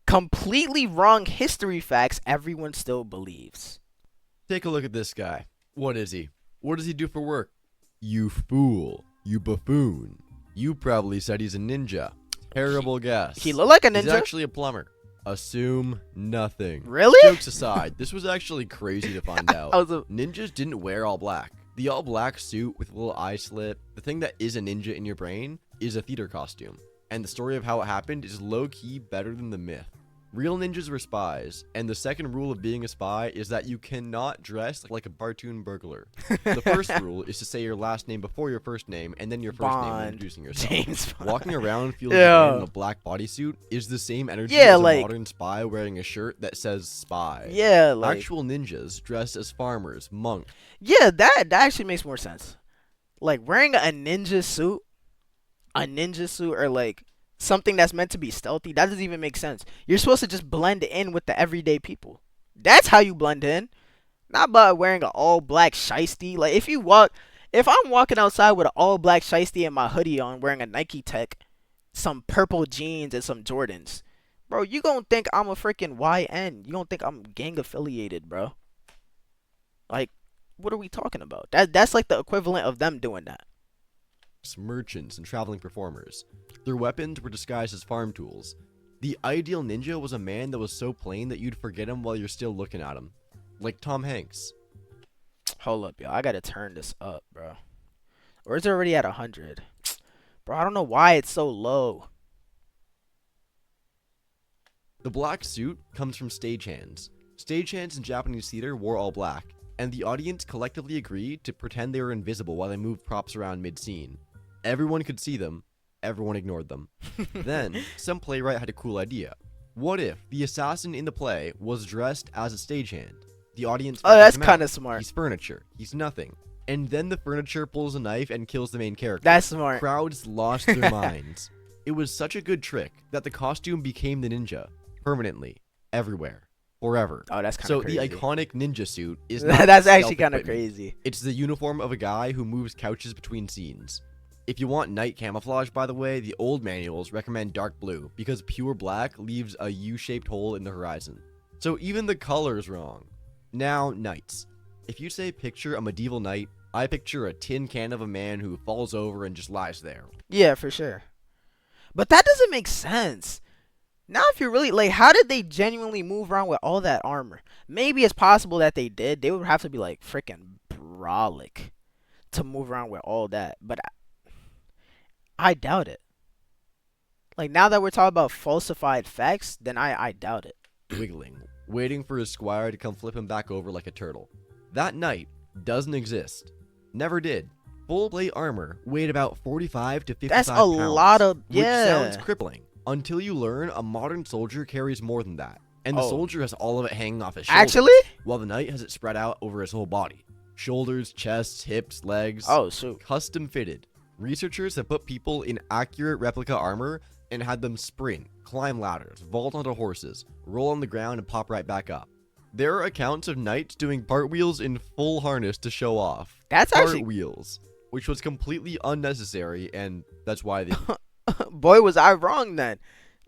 completely wrong history facts everyone still believes. Take a look at this guy. What is he? What does he do for work? You fool. You buffoon. You probably said he's a ninja. Terrible guess. He looked like a He's ninja. actually a plumber. Assume nothing. Really? Jokes aside, this was actually crazy to find out. Ninjas didn't wear all black. The all black suit with a little eye slit, the thing that is a ninja in your brain, is a theater costume. And the story of how it happened is low-key better than the myth. Real ninjas were spies, and the second rule of being a spy is that you cannot dress like a cartoon burglar. The first rule is to say your last name before your first name, and then your first name when introducing yourself. James Bond. Walking around feeling in a black bodysuit is the same energy as a modern spy wearing a shirt that says spy. Yeah, like actual ninjas dressed as farmers, monks. Yeah, that actually makes more sense. Like wearing a ninja suit, or like something that's meant to be stealthy, that doesn't even make sense. You're supposed to just blend in with the everyday people. That's how you blend in. Not by wearing an all black shiesty. Like if I'm walking outside with an all black shiesty and my hoodie on, wearing a Nike Tech, some purple jeans and some Jordans, bro, you gonna think I'm a freaking YN. You gonna think I'm gang affiliated, bro. Like, what are we talking about? That's like the equivalent of them doing that. Merchants and traveling performers. Their weapons were disguised as farm tools. The ideal ninja was a man that was so plain that you'd forget him while you're still looking at him. Like Tom Hanks. Hold up, yo. I gotta turn this up, bro. Or is it already at 100? Bro, I don't know why it's so low. The black suit comes from stagehands. Stagehands in Japanese theater wore all black, and the audience collectively agreed to pretend they were invisible while they moved props around mid-scene. Everyone could see them. Everyone ignored them. Then, some playwright had a cool idea. What if the assassin in the play was dressed as a stagehand? The audience... Oh, that's kind of smart. He's furniture. He's nothing. And then the furniture pulls a knife and kills the main character. That's smart. Crowds lost their minds. It was such a good trick that the costume became the ninja. Permanently. Everywhere. Forever. Oh, that's kind of crazy. So the iconic ninja suit is not that's actually kind of crazy. It's the uniform of a guy who moves couches between scenes. If you want night camouflage, by the way, the old manuals recommend dark blue because pure black leaves a U-shaped hole in the horizon. So even the color's wrong. Now, knights. If you say picture a medieval knight, I picture a tin can of a man who falls over and just lies there. Yeah, for sure. But that doesn't make sense. Now, if you're really, like, how did they genuinely move around with all that armor? Maybe it's possible that they did. They would have to be, like, freaking brolic to move around with all that. But I doubt it. Like, now that we're talking about falsified facts, then I doubt it. Wiggling, waiting for his squire to come flip him back over like a turtle. That knight doesn't exist. Never did. Full plate armor weighed about 45 to 55 That's a pounds, lot of, which sounds crippling. Until you learn a modern soldier carries more than that. And the soldier has all of it hanging off his shoulders. Actually? While the knight has it spread out over his whole body. Shoulders, chests, hips, legs. Oh, shoot. Custom fitted. Researchers have put people in accurate replica armor and had them sprint, climb ladders, vault onto horses, roll on the ground, and pop right back up. There are accounts of knights doing cartwheels in full harness to show off. That's actually... Cartwheels, which was completely unnecessary, and that's why they... Boy, was I wrong then.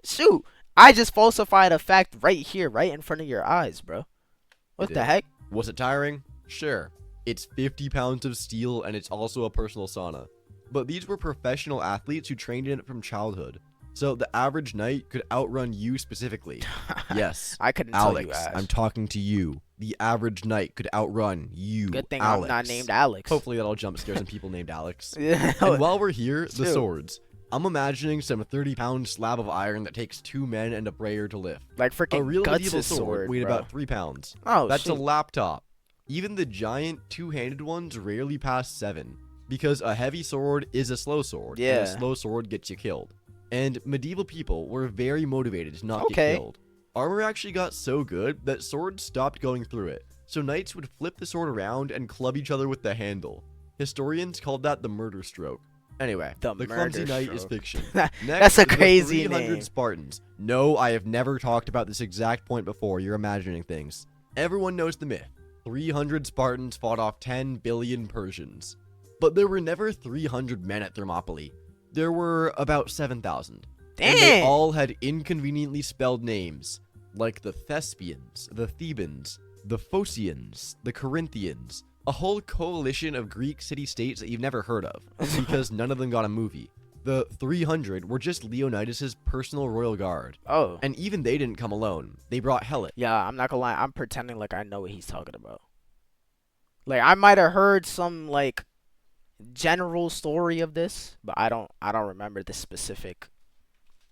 Shoot, I just falsified a fact right here, right in front of your eyes, bro. What the heck? Was it tiring? Sure. It's 50 pounds of steel, and it's also a personal sauna. But these were professional athletes who trained in it from childhood. So the average knight could outrun you specifically. Yes, I couldn't Alex, tell you, Ash. I'm talking to you. The average knight could outrun you, Good thing Alex. I'm not named Alex. Hopefully that'll jump scare some people named Alex. Yeah. And while we're here, the swords. I'm imagining some 30-pound slab of iron that takes 2 men and a brayer to lift. Like freaking A real medieval Guts' sword weighed bro. about 3 pounds. Oh, That's shoot. a laptop. Even the giant two-handed ones rarely pass 7. Because a heavy sword is a slow sword. Yeah. And a slow sword gets you killed. And medieval people were very motivated to not get killed. Armor actually got so good that swords stopped going through it. So knights would flip the sword around and club each other with the handle. Historians called that the murder stroke. Anyway, the clumsy knight is fiction. Next, that's a crazy 300 name. Spartans. No, I have never talked about this exact point before. You're imagining things. Everyone knows the myth. 300 Spartans fought off 10 billion Persians. But there were never 300 men at Thermopylae. There were about 7,000. And they Damn. all had inconveniently spelled names, like the Thespians, the Thebans, the Phocians, the Corinthians, a whole coalition of Greek city-states that you've never heard of, because none of them got a movie. The 300 were just Leonidas' personal royal guard. Oh. And even they didn't come alone. They brought Helot. Yeah, I'm not gonna lie. I'm pretending like I know what he's talking about. Like I might have heard some like general story of this, but I don't remember this specific.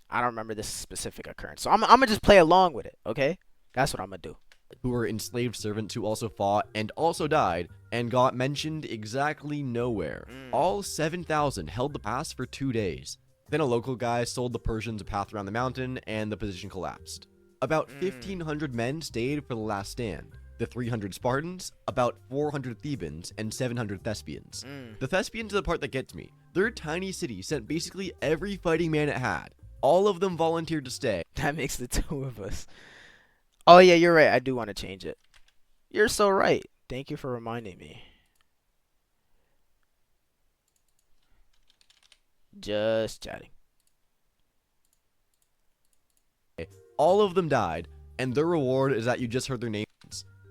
I don't remember this specific occurrence. So I'm gonna just play along with it. Okay, that's what I'm gonna do. Who were enslaved servants who also fought and also died and got mentioned exactly nowhere. All 7,000 held the pass for 2 days. Then a local guy sold the Persians a path around the mountain and the position collapsed. About 1,500 men stayed for the last stand. The 300 Spartans, about 400 Thebans, and 700 Thespians. The Thespians are the part that gets me. Their tiny city sent basically every fighting man it had. All of them volunteered to stay. That makes the two of us. Oh yeah, you're right. I do want to change it. You're so right. Thank you for reminding me. Just chatting. All of them died, and their reward is that you just heard their names.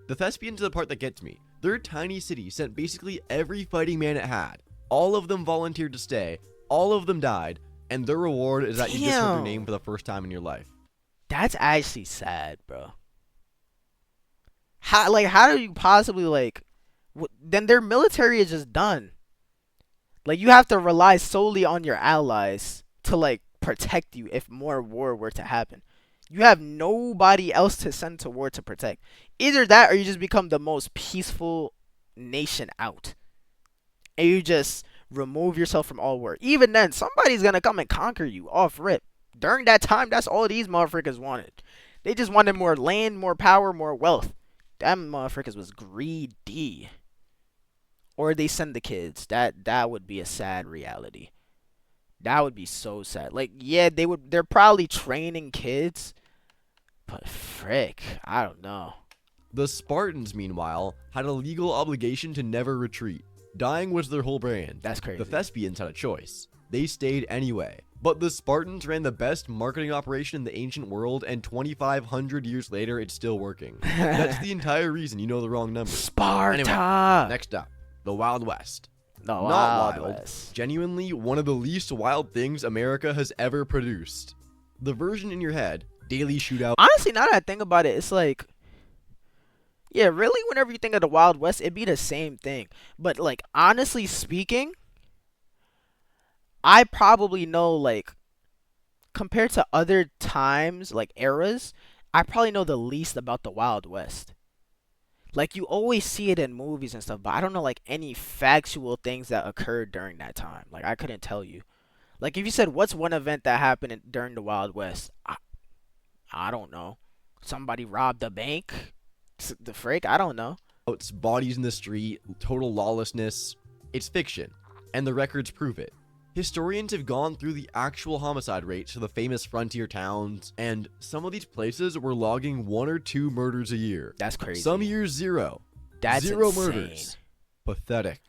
The Thespians are the part that gets me. Their tiny city sent basically every fighting man it had. All of them volunteered to stay. All of them died, and their reward is that you just heard their name for the first time in your life. That's actually sad, bro. How do you possibly then their military is just done. Like you have to rely solely on your allies to protect you if more war were to happen. You have nobody else to send to war to protect. Either that or you just become the most peaceful nation out. And you just remove yourself from all war. Even then, somebody's gonna come and conquer you off rip. During that time, that's all these motherfuckers wanted. They just wanted more land, more power, more wealth. Them motherfuckers was greedy. Or they send the kids. That would be a sad reality. That would be so sad. Yeah, they're probably training kids. But frick, I don't know. The Spartans, meanwhile, had a legal obligation to never retreat. Dying was their whole brand. That's crazy. The Thespians had a choice. They stayed anyway. But the Spartans ran the best marketing operation in the ancient world, and 2,500 years later, it's still working. That's the entire reason you know the wrong number. Sparta! Anyway, next up, the Wild West. No, Not wild West. Genuinely one of the least wild things America has ever produced. The version in your head, Daily Shootout. Honestly, now that I think about it, it's yeah, really, whenever you think of the Wild West, it'd be the same thing. But, honestly speaking, I probably know, compared to other times, eras, I probably know the least about the Wild West. You always see it in movies and stuff, but I don't know, any factual things that occurred during that time. I couldn't tell you. If you said, what's one event that happened during the Wild West? I don't know. Somebody robbed a bank? The frick? I don't know. It's bodies in the street, total lawlessness. It's fiction, and the records prove it. Historians have gone through the actual homicide rates for the famous frontier towns, and some of these places were logging 1 or 2 murders a year. That's crazy. Some years 0. That's 0 insane. murders. Pathetic.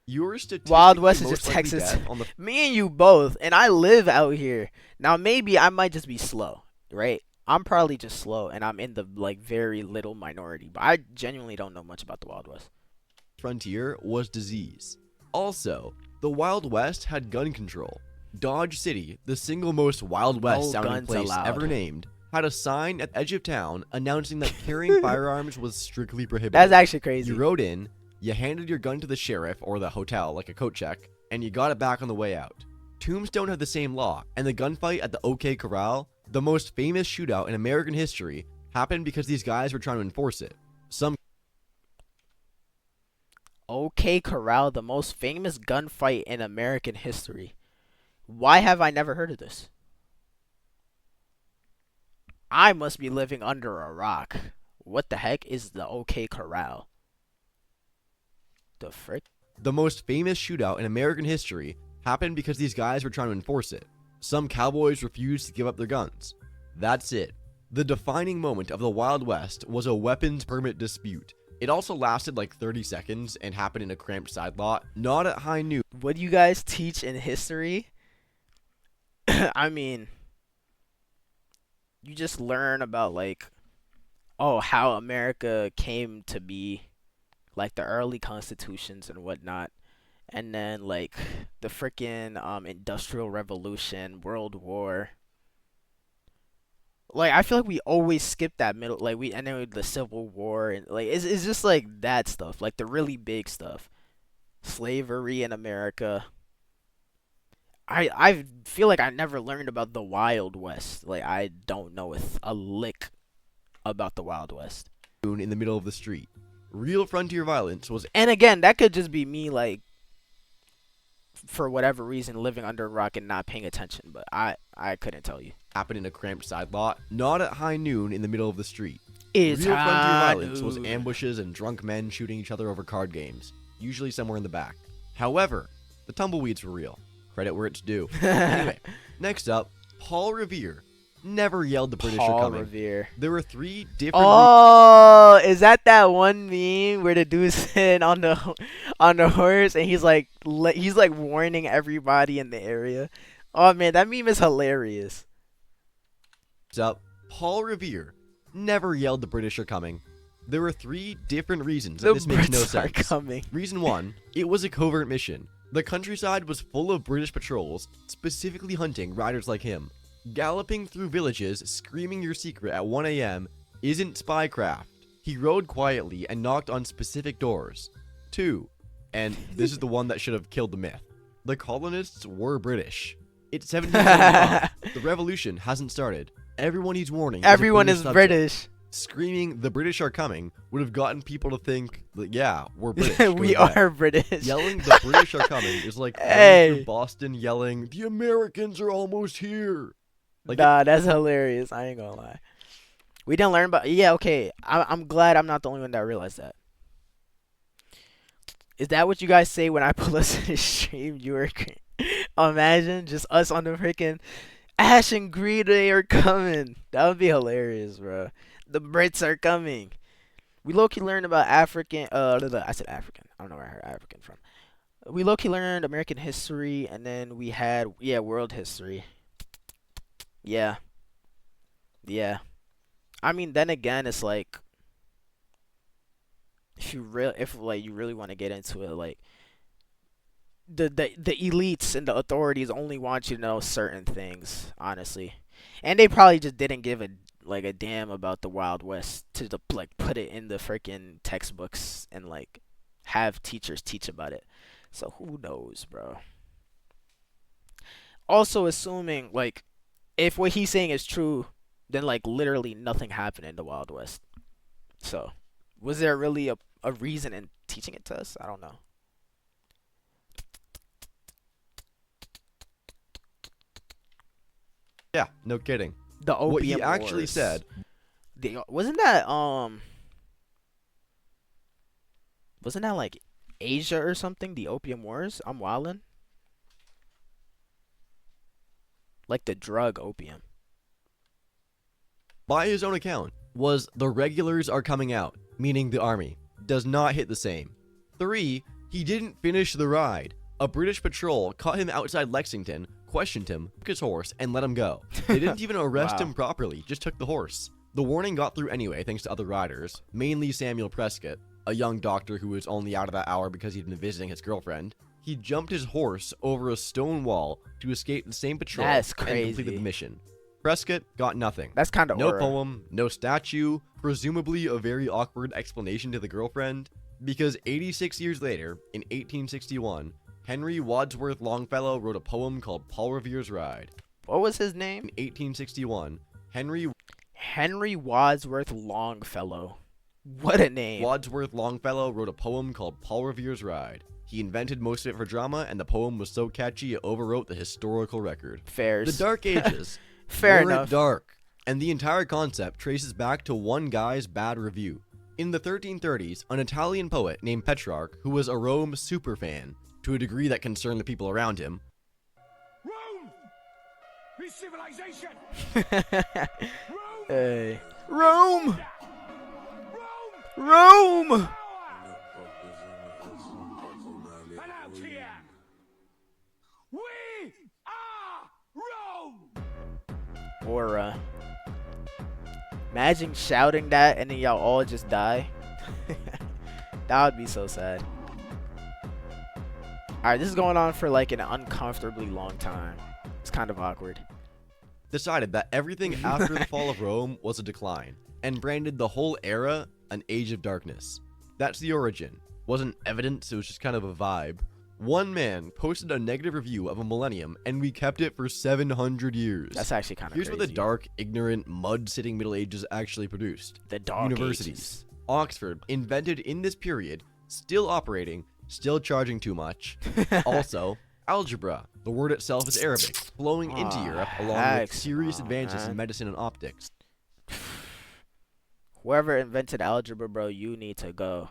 Your Wild West is just Texas. Me and you both, and I live out here. Now maybe I might just be slow, right? I'm probably just slow, and I'm in the very little minority. But I genuinely don't know much about the Wild West. Frontier was disease. Also, the Wild West had gun control. Dodge City, the single most Wild West sounding place ever named, had a sign at the edge of town announcing that carrying firearms was strictly prohibited. That's actually crazy. You rode in, you handed your gun to the sheriff or the hotel like a coat check, and you got it back on the way out. Tombstone had the same law, and the gunfight at the OK Corral, the most famous shootout in American history, happened because these guys were trying to enforce it. OK Corral, the most famous gunfight in American history. Why have I never heard of this? I must be living under a rock. What the heck is the OK Corral? The frick? The most famous shootout in American history happened because these guys were trying to enforce it. Some cowboys refused to give up their guns. That's it. The defining moment of the Wild West was a weapons permit dispute. It also lasted 30 seconds and happened in a cramped side lot, not at high noon. What do you guys teach in history? I mean, you just learn about like, oh, how America came to be, like the early constitutions and whatnot, and then like the freaking industrial revolution, World War. Like I feel like we always skip that middle, like we and then with the Civil War and like it's just like that stuff, like the really big stuff, slavery in America. I feel like I never learned about the Wild West. Like I don't know a lick about the Wild West. In the middle of the street. Real frontier violence was, And again, that could just be me like for whatever reason living under a rock and not paying attention, but I couldn't tell you. happened in a cramped side lot, not at high noon in the middle of the street. It's Real frontier high violence was noon. ambushes and drunk men shooting each other over card games, usually somewhere in the back. However, the tumbleweeds were real. Credit where it's due. Anyway, next up, Paul Revere never yelled the British are Paul coming. Revere. There were 3 different Oh, is that one meme where the dude's sitting on the horse and he's like warning everybody in the area? Oh man, that meme is hilarious. up. Paul Revere never yelled the British are coming. There were 3 different reasons that The this makes no Brits are sense. coming. Reason 1, it was a covert mission. The countryside was full of British patrols, specifically hunting riders like him. Galloping through villages, screaming your secret at 1 a.m. isn't spycraft. He rode quietly and knocked on specific doors. 2, and this is the one that should have killed the myth. The colonists were British. It's 1775. The revolution hasn't started. Everyone he's warning. Everyone is subject. British. Screaming "the British are coming" would have gotten people to think that, yeah, we're British. We Go ahead. are British. Yelling "the British are coming" is like Hey. running through Boston yelling "the Americans are almost here." Like Nah, that's hilarious. I ain't gonna lie. We didn't learn about. Yeah, okay. I'm glad I'm not the only one that realized that. Is that what you guys say when I pull us in the stream? You were imagine just us on the freaking Ash and Green Day are coming. That would be hilarious, bro. The Brits are coming. We low-key learned about African. I said African. I don't know where I heard African from. We low-key learned American history, and then we had world history. Yeah. Yeah. I mean, then again, it's like if you really want to get into it, like the elites and the authorities only want you to know certain things, honestly, and they probably just didn't give a damn about the Wild West to like put it in the freaking textbooks and like have teachers teach about it. So who knows, bro? Also, assuming like if what he's saying is true, then like literally nothing happened in the Wild West. So, was there really a reason in teaching it to us? I don't know. yeah, no kidding. The Opium What he actually Wars. said. Wasn't that like Asia or something? The Opium Wars? I'm wildin'. Like the drug opium. By his own account, was "the regulars are coming out," meaning the army. Does not hit the same. 3, he didn't finish the ride. A British patrol caught him outside Lexington, questioned him, took his horse, and let him go. They didn't even arrest Wow. him properly, just took the horse. The warning got through anyway thanks to other riders, mainly Samuel Prescott, a young doctor who was only out of that hour because he'd been visiting his girlfriend. He jumped his horse over a stone wall to escape the same patrol That's and crazy. completed the mission. Prescott got nothing. That's kind of No poem, no statue, presumably a very awkward explanation to the girlfriend, because 86 years later, in 1861, Henry Wadsworth Longfellow wrote a poem called Paul Revere's Ride. What was his In name? 1861, Henry Wadsworth Longfellow. What a name. Wadsworth Longfellow wrote a poem called Paul Revere's Ride. He invented most of it for drama, and the poem was so catchy it overwrote the historical record. Fairs. The Dark Ages Fair weren't enough. dark, and the entire concept traces back to one guy's bad review. In the 1330s, an Italian poet named Petrarch, who was a Rome superfan, to a degree that concerned the people around him, Rome is civilization. Rome, Hey. Rome! Rome, Rome! and out here. We are Rome. Or, Imagine shouting that and then y'all all just die. That would be so sad. Alright, this is going on for like an uncomfortably long time. It's kind of awkward. Decided that everything after the fall of Rome was a decline, and branded the whole era an age of darkness. That's the origin. Wasn't evidence, it was just kind of a vibe. One man posted a negative review of a millennium, and we kept it for 700 years. That's actually kind of Here's crazy. what the dark, ignorant, mud-sitting Middle Ages actually produced. The Dark Universities. Ages. Oxford, invented in this period, still operating, still charging too much. Also, algebra. The word itself is Arabic, flowing into Europe along with serious advances in medicine and optics. Whoever invented algebra, bro, you need to go.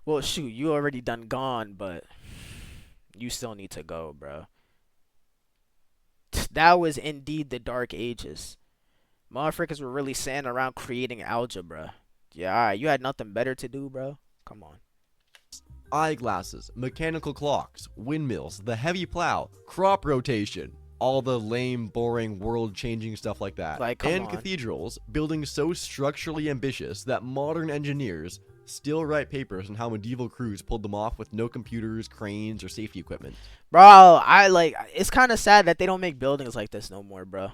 Well, shoot, you already done gone, but you still need to go, bro. That was indeed the Dark Ages. Motherfuckers were really sitting around creating algebra. Yeah, alright, you had nothing better to do, bro? Come on. Eyeglasses, mechanical clocks, windmills, the heavy plow, crop rotation, all the lame, boring, world-changing stuff like that. Like, come and on. cathedrals, buildings so structurally ambitious that modern engineers still write papers on how medieval crews pulled them off with no computers, cranes, or safety equipment. Bro, it's kind of sad that they don't make buildings like this no more, bro.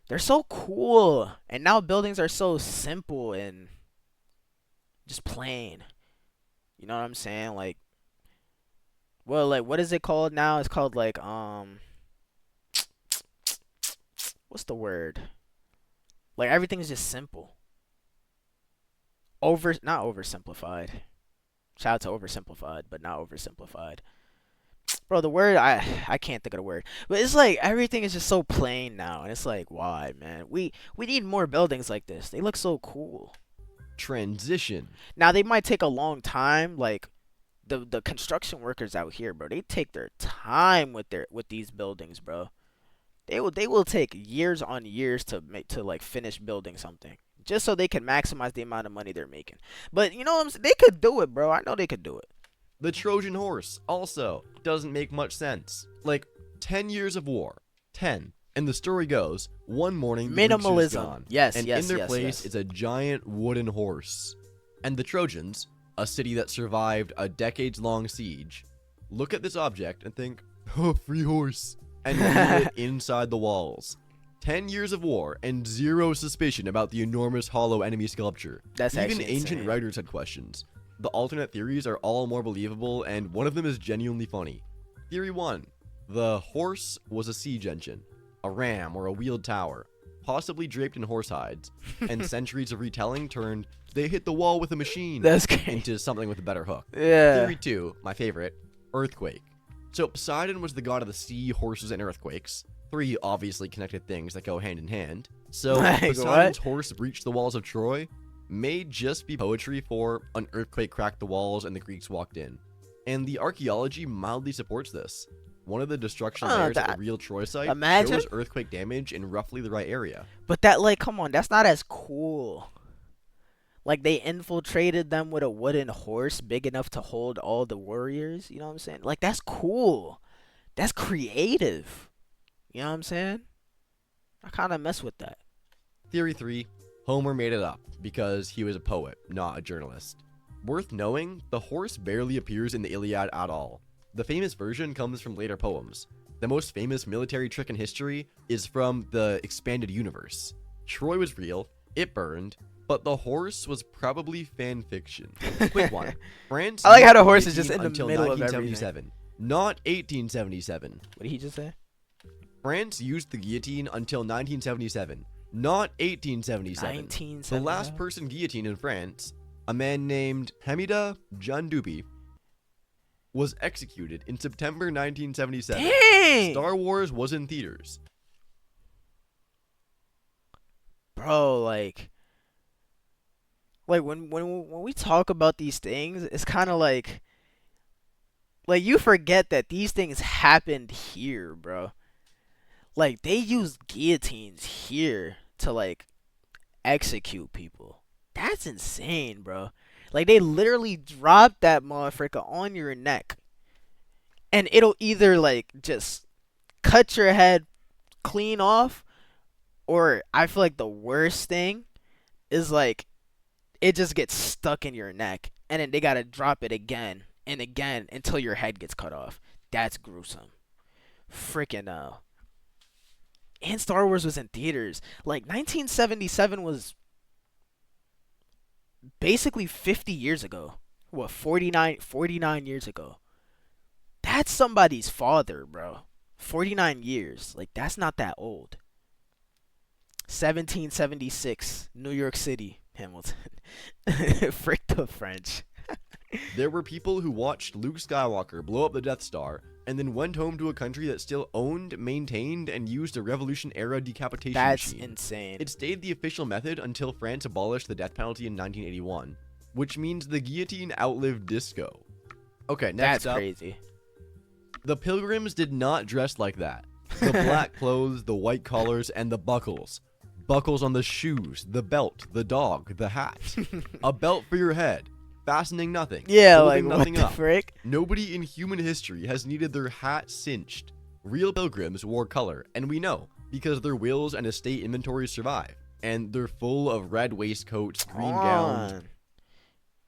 They're so cool. And now buildings are so simple and just plain. You know what I'm saying? Like, well, like, what is it called now? It's called, like, what's the word? Like, everything's just simple. Not oversimplified. Shout out to oversimplified, but not oversimplified. Bro, the word, I can't think of the word. But it's like, everything is just so plain now. And it's like, why, man? We need more buildings like this. They look so cool. Transition. Now, they might take a long time. Like, the construction workers out here, bro, they take their time with these buildings, bro. They will take years on years to like finish building something, just so they can maximize the amount of money they're making. But you know what I'm saying? They could do it, bro. I know they could do it. The Trojan horse also doesn't make much sense. Like, 10 years of war. 10. And the story goes, one morning, the Greeks are Minimalism. gone, Yes, and yes, in their yes, place yes. is a giant wooden horse. And the Trojans, a city that survived a decades-long siege, look at this object and think, oh, free horse, and leave it inside the walls. 10 years of war and zero suspicion about the enormous hollow enemy sculpture. That's Even actually ancient insane. writers had questions. The alternate theories are all more believable, and one of them is genuinely funny. Theory 1. The horse was a siege engine, a ram or a wheeled tower, possibly draped in horse hides, and centuries of retelling turned they hit the wall with a machine That's great. into something with a better hook. Yeah. Theory 2, my favorite, earthquake. So Poseidon was the god of the sea, horses, and earthquakes. 3 obviously connected things that go hand in hand. So Like, Poseidon's what? horse breached the walls of Troy may just be poetry for an earthquake cracked the walls and the Greeks walked in. And the archaeology mildly supports this. One of the destruction layers at the real Troy site Imagine. shows earthquake damage in roughly the right area. But that, like, come on, that's not as cool. Like, they infiltrated them with a wooden horse big enough to hold all the warriors. You know what I'm saying? Like, that's cool. That's creative. You know what I'm saying? I kind of mess with that. Theory 3, Homer made it up because he was a poet, not a journalist. Worth knowing, the horse barely appears in the Iliad at all. The famous version comes from later poems. The most famous military trick in history is from the expanded universe. Troy was real, it burned, but the horse was probably fan fiction. Quick one. France I like how the used horse is just guillotine in the until middle of 1977, not 1877. What did he just say? France used the guillotine until 1977, not 1877. 1977. The last person guillotined in France, a man named Hamida Jandubi, was executed in September 1977. Dang! Star Wars was in theaters. Bro, like when we talk about these things, it's kind of like you forget that these things happened here, bro. Like, they used guillotines here to, like, execute people. That's insane, bro. Like, they literally dropped that motherfucker on your neck, and it'll either, like, just cut your head clean off, or I feel like the worst thing, is like it just gets stuck in your neck, and then they gotta drop it again and again until your head gets cut off. That's gruesome. Freaking and Star Wars was in theaters. Like 1977 was basically 50 years ago. What, 49 years ago. That's somebody's father, bro. 49 years. Like, that's not that old. 1776, New York City, Hamilton. Frick the French. There were people who watched Luke Skywalker blow up the Death Star and then went home to a country that still owned, maintained, and used a Revolution-era decapitation That's machine. insane. It stayed the official method until France abolished the death penalty in 1981, which means the guillotine outlived disco. Okay, next That's up, crazy. the Pilgrims did not dress like that. The black clothes, the white collars, and the buckles. Buckles on the shoes, the belt, the dog, the hat. A belt for your head. Fastening nothing. Yeah, like, holding what nothing the up. frick? Nobody in human history has needed their hat cinched. Real pilgrims wore color, and we know, because their wills and estate inventories survive. And they're full of red waistcoats, green gowns.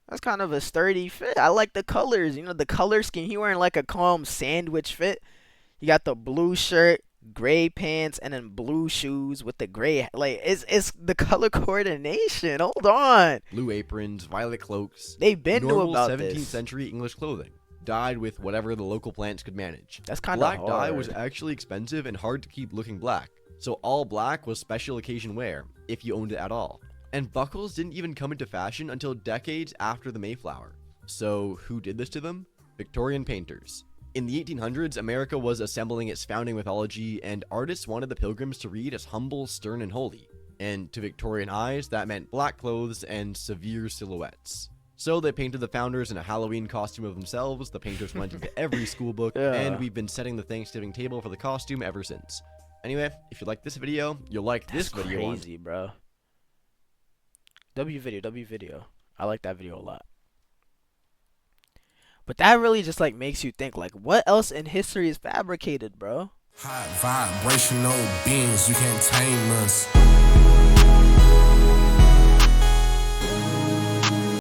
That's kind of a sturdy fit. I like the colors. You know, the color scheme. He wearing like a calm sandwich fit. You got the blue shirt, gray pants, and then blue shoes with the gray. Like, it's the color coordination. Hold on. Blue aprons, violet cloaks. They've been knew normal about 17th this. century English clothing. Dyed with whatever the local plants could manage. That's kind of Black hard. dye was actually expensive and hard to keep looking black. So all black was special occasion wear, if you owned it at all. And buckles didn't even come into fashion until decades after the Mayflower. So who did this to them? Victorian painters. In the 1800s, America was assembling its founding mythology, and artists wanted the Pilgrims to read as humble, stern, and holy. And to Victorian eyes, that meant black clothes and severe silhouettes. So they painted the founders in a Halloween costume of themselves. The painters went into every school book, Yeah. and we've been setting the Thanksgiving table for the costume ever since. Anyway, if you like this video, you'll like this That's video. crazy, bro. W video. I like that video a lot. But that really just like makes you think, like, what else in history is fabricated, bro? Hot vibrational beings, you can't tame us.